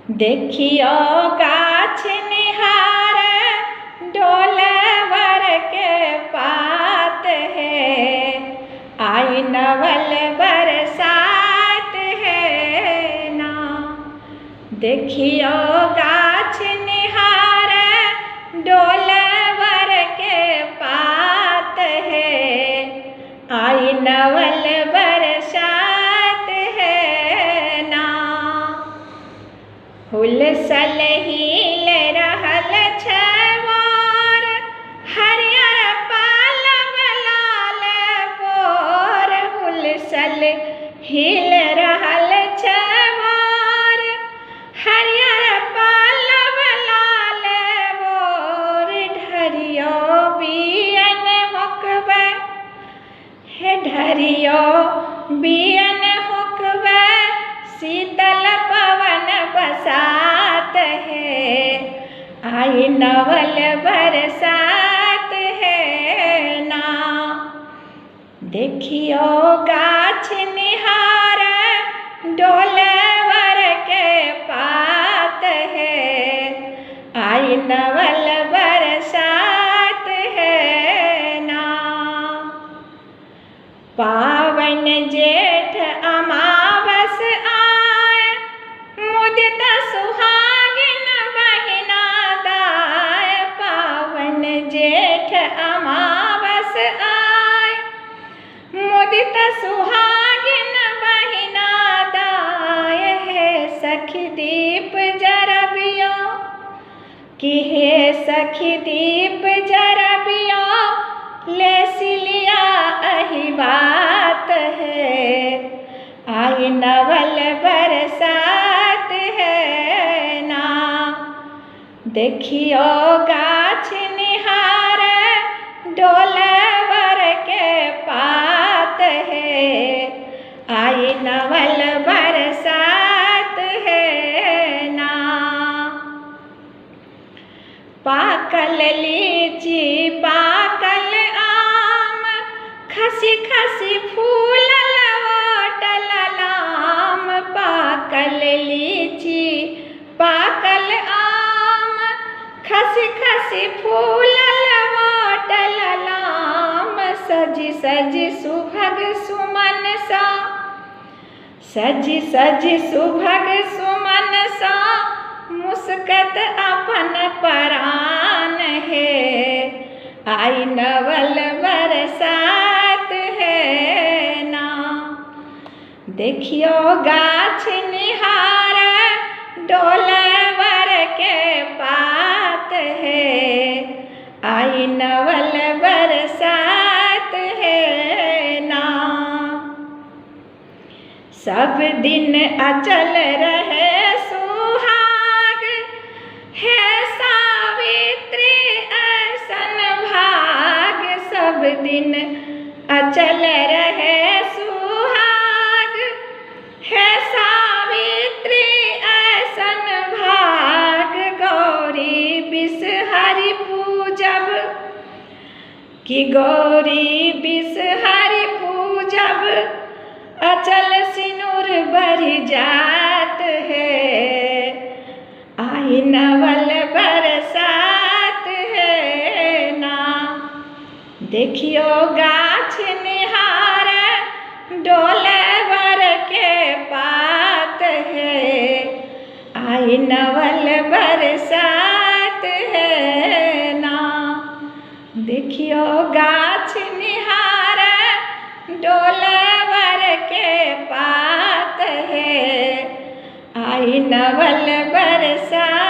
देखियो गाछ निहार डोलवर के पात है, आई नवल बरसात है ना। देखियो गाछ निहार डोलवर के पात है, आई नवल बरसात है ना। हुलसल हिल रहल छवार, हरियर पालव लाल बोर। हुलसल हिल रहल छवार, हरियर पालव लाल बोर। ढरियो बियन होकबे हे, ढरियो बियन होकबे, शीतल पवन बसात है, आई नवल बरसात है ना। देखियो गाछ निहार डोलवर के पात है, आई नवल बरसात है ना। पावन जेठ अमावस आए, मुदित सुहागिन बहिना दाय। पावन जेठ अमावस आए, मुदित सुहागिन बहिना दाय। है सखी दीप जरबियो कि हे सखी दीप जरबियो, ले सिलिया अही बात है, आई नवल बरसात है ना। देखियो गाछ निहार डोलवर के पात है, आई नवल बरसात है ना। पाकल लीची पाकल आम, खसी खसी फूलल ओटल लाम। पाकल लीची पाकल आम, खसी खसी फूलल ओटल लाम। सजी सजी सुभग सुमन सा, सजी सजी सुभग सुमन सा, मुस्कत अपन परान है, आई नवल बरसात है ना। देखियो गाछ निहार डोलवर के पात है, आई नवल बरसात है ना। सब दिन अचल रहे सुहाग, है सावित्री ऐसन भाग। सब दिन अचल रहे सुहाग, है सावित्री ऐसन भाग। गौरी बिसहरि पूजब कि गौरी बिसहरि पूजब, अचल सिनुर बढ़ जात है, आई नवल बरसात है ना। देखियो गाछ निहार डोलवर के पात है, आई नवल बरसात है ना। देखियो गाछ निहार डोलवर के पात है, आई नवल बरसात